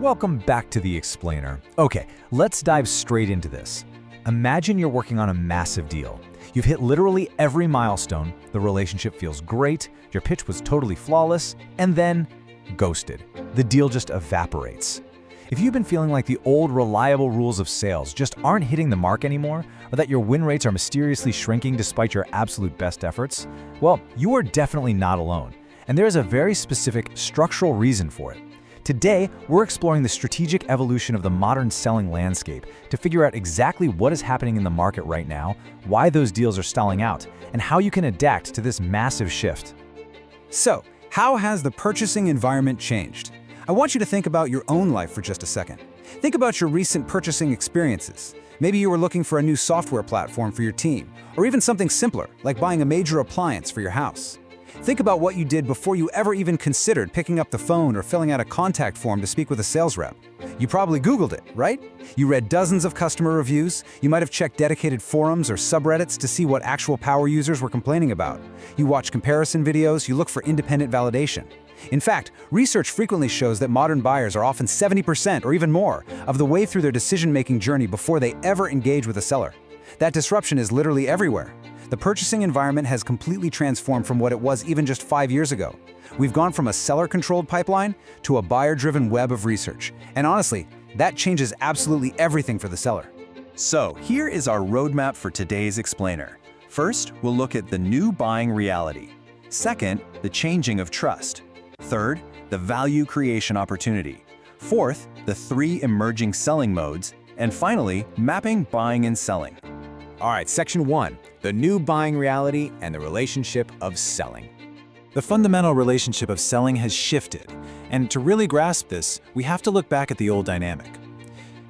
Welcome back to The Explainer. Okay, let's dive straight into this. Imagine you're working on a massive deal. You've hit literally every milestone, the relationship feels great, your pitch was totally flawless, and then ghosted. The deal just evaporates. If you've been feeling like the old reliable rules of sales just aren't hitting the mark anymore, or that your win rates are mysteriously shrinking despite your absolute best efforts, well, you are definitely not alone. And there is a very specific structural reason for it. Today, we're exploring the strategic evolution of the modern selling landscape to figure out exactly what is happening in the market right now, why those deals are stalling out, and how you can adapt to this massive shift. So, how has the purchasing environment changed? I want you to think about your own life for just a second. Think about your recent purchasing experiences. Maybe you were looking for a new software platform for your team, or even something simpler, like buying a major appliance for your house. Think about what you did before you ever even considered picking up the phone or filling out a contact form to speak with a sales rep. You probably Googled it, right? You read dozens of customer reviews. You might have checked dedicated forums or subreddits to see what actual power users were complaining about. You watch comparison videos. You look for independent validation. In fact, research frequently shows that modern buyers are often 70% or even more of the way through their decision-making journey before they ever engage with a seller. That disruption is literally everywhere. The purchasing environment has completely transformed from what it was even just 5 years ago. We've gone from a seller-controlled pipeline to a buyer-driven web of research. And honestly, that changes absolutely everything for the seller. So, here is our roadmap for today's explainer. First, we'll look at the new buying reality. Second, the changing of trust. Third, the value creation opportunity. Fourth, the 3 emerging selling modes. And finally, mapping buying and selling. All right, Section 1, the new buying reality and the relationship of selling. The fundamental relationship of selling has shifted, and to really grasp this, we have to look back at the old dynamic.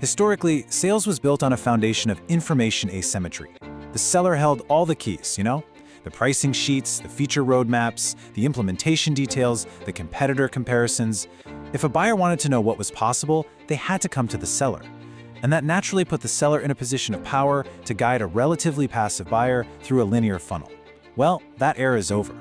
Historically, sales was built on a foundation of information asymmetry. The seller held all the keys, the pricing sheets, the feature roadmaps, the implementation details, the competitor comparisons. If a buyer wanted to know what was possible, they had to come to the seller. And that naturally put the seller in a position of power to guide a relatively passive buyer through a linear funnel. Well, that era is over.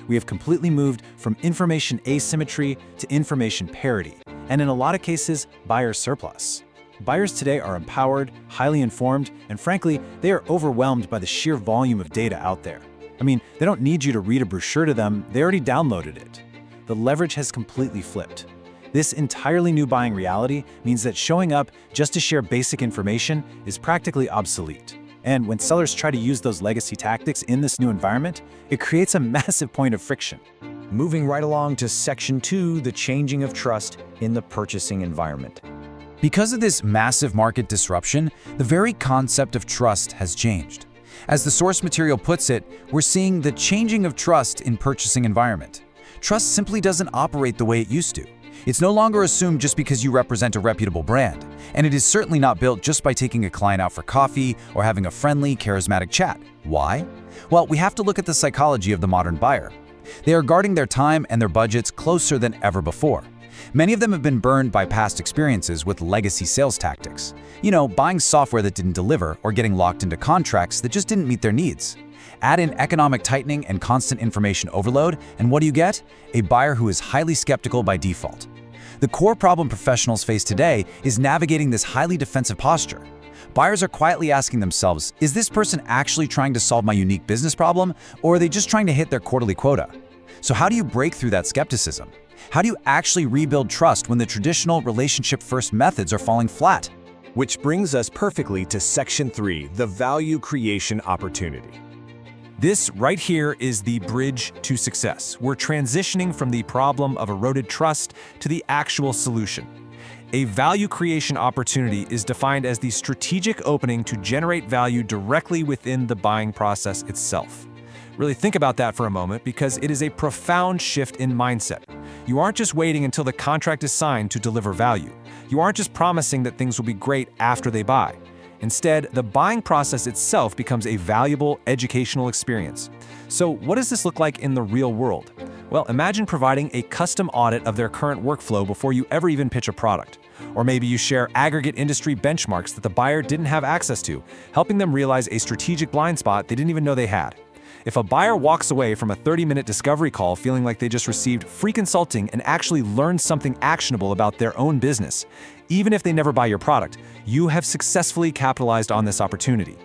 We have completely moved from information asymmetry to information parity, and in a lot of cases, buyer surplus. Buyers today are empowered, highly informed, and frankly, they are overwhelmed by the sheer volume of data out there. They don't need you to read a brochure to them, they already downloaded it. The leverage has completely flipped. This entirely new buying reality means that showing up just to share basic information is practically obsolete. And when sellers try to use those legacy tactics in this new environment, it creates a massive point of friction. Moving right along to Section 2, the changing of trust in the purchasing environment. Because of this massive market disruption, the very concept of trust has changed. As the source material puts it, we're seeing the changing of trust in purchasing environment. Trust simply doesn't operate the way it used to. It's no longer assumed just because you represent a reputable brand, and it is certainly not built just by taking a client out for coffee or having a friendly, charismatic chat. Why? Well, we have to look at the psychology of the modern buyer. They are guarding their time and their budgets closer than ever before. Many of them have been burned by past experiences with legacy sales tactics. Buying software that didn't deliver or getting locked into contracts that just didn't meet their needs. Add in economic tightening and constant information overload, and what do you get? A buyer who is highly skeptical by default. The core problem professionals face today is navigating this highly defensive posture. Buyers are quietly asking themselves, is this person actually trying to solve my unique business problem, or are they just trying to hit their quarterly quota? So how do you break through that skepticism? How do you actually rebuild trust when the traditional relationship-first methods are falling flat? Which brings us perfectly to Section 3, the value creation opportunity. This right here is the bridge to success. We're transitioning from the problem of eroded trust to the actual solution. A value creation opportunity is defined as the strategic opening to generate value directly within the buying process itself. Really think about that for a moment, because it is a profound shift in mindset. You aren't just waiting until the contract is signed to deliver value. You aren't just promising that things will be great after they buy. Instead, the buying process itself becomes a valuable educational experience. So what does this look like in the real world? Well, imagine providing a custom audit of their current workflow before you ever even pitch a product. Or maybe you share aggregate industry benchmarks that the buyer didn't have access to, helping them realize a strategic blind spot they didn't even know they had. If a buyer walks away from a 30-minute discovery call feeling like they just received free consulting and actually learned something actionable about their own business, even if they never buy your product, you have successfully capitalized on this opportunity.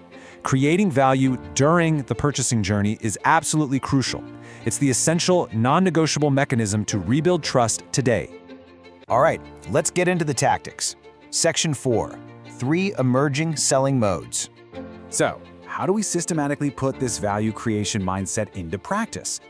Creating value during the purchasing journey is absolutely crucial. It's the essential, non-negotiable mechanism to rebuild trust today. All right, let's get into the tactics. Section 4, 3 emerging selling modes. So, how do we systematically put this value creation mindset into practice?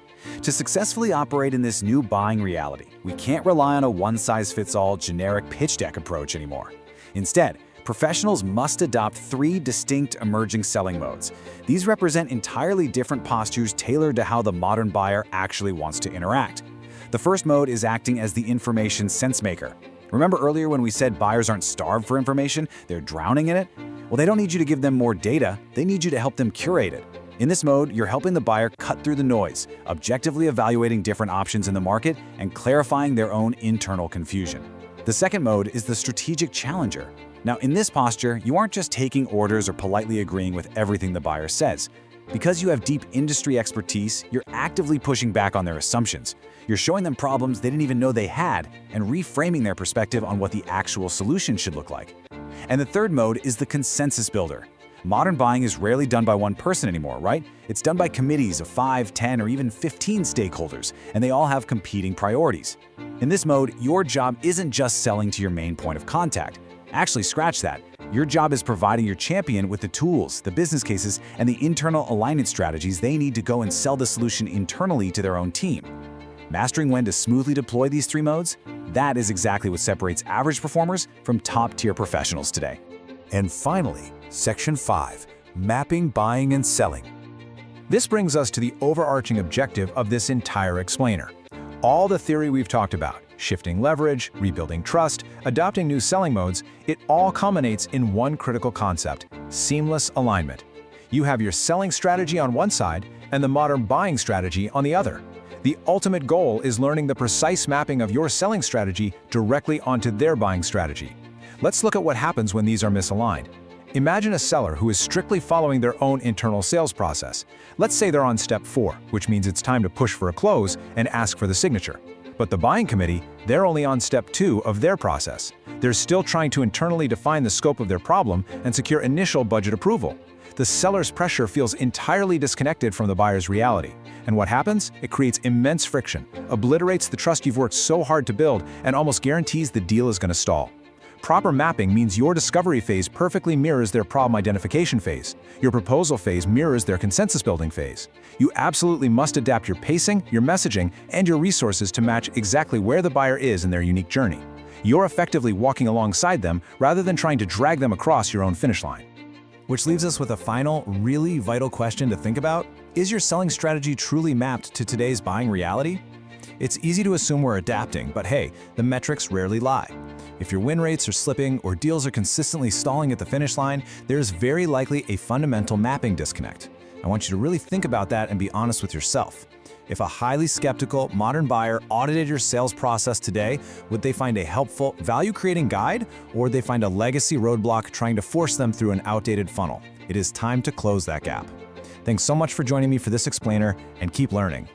To successfully operate in this new buying reality, we can't rely on a one-size-fits-all generic pitch deck approach anymore. Instead, professionals must adopt 3 distinct emerging selling modes. These represent entirely different postures tailored to how the modern buyer actually wants to interact. The first mode is acting as the information sense maker. Remember earlier when we said buyers aren't starved for information, they're drowning in it? Well, they don't need you to give them more data, they need you to help them curate it. In this mode, you're helping the buyer cut through the noise, objectively evaluating different options in the market and clarifying their own internal confusion. The second mode is the strategic challenger. Now, in this posture, you aren't just taking orders or politely agreeing with everything the buyer says. Because you have deep industry expertise, you're actively pushing back on their assumptions. You're showing them problems they didn't even know they had and reframing their perspective on what the actual solution should look like. And the third mode is the consensus builder. Modern buying is rarely done by one person anymore, right? It's done by committees of 5, 10, or even 15 stakeholders, and they all have competing priorities. In this mode, your job isn't just selling to your main point of contact. Actually, scratch that. Your job is providing your champion with the tools, the business cases, and the internal alignment strategies they need to go and sell the solution internally to their own team. Mastering when to smoothly deploy these 3 modes, that is exactly what separates average performers from top-tier professionals today. And finally, Section 5, Mapping Buying and Selling. This brings us to the overarching objective of this entire explainer. All the theory we've talked about, shifting leverage, rebuilding trust, adopting new selling modes, it all culminates in one critical concept: seamless alignment. You have your selling strategy on one side and the modern buying strategy on the other. The ultimate goal is learning the precise mapping of your selling strategy directly onto their buying strategy. Let's look at what happens when these are misaligned. Imagine a seller who is strictly following their own internal sales process. Let's say they're on step 4, which means it's time to push for a close and ask for the signature. But the buying committee, they're only on step 2 of their process. They're still trying to internally define the scope of their problem and secure initial budget approval. The seller's pressure feels entirely disconnected from the buyer's reality. And what happens? It creates immense friction, obliterates the trust you've worked so hard to build, and almost guarantees the deal is going to stall. Proper mapping means your discovery phase perfectly mirrors their problem identification phase. Your proposal phase mirrors their consensus building phase. You absolutely must adapt your pacing, your messaging, and your resources to match exactly where the buyer is in their unique journey. You're effectively walking alongside them rather than trying to drag them across your own finish line. Which leaves us with a final, really vital question to think about. Is your selling strategy truly mapped to today's buying reality? It's easy to assume we're adapting, but hey, the metrics rarely lie. If your win rates are slipping or deals are consistently stalling at the finish line, there's very likely a fundamental mapping disconnect. I want you to really think about that and be honest with yourself. If a highly skeptical, modern buyer audited your sales process today, would they find a helpful, value-creating guide, or would they find a legacy roadblock trying to force them through an outdated funnel? It is time to close that gap. Thanks so much for joining me for this explainer, and keep learning.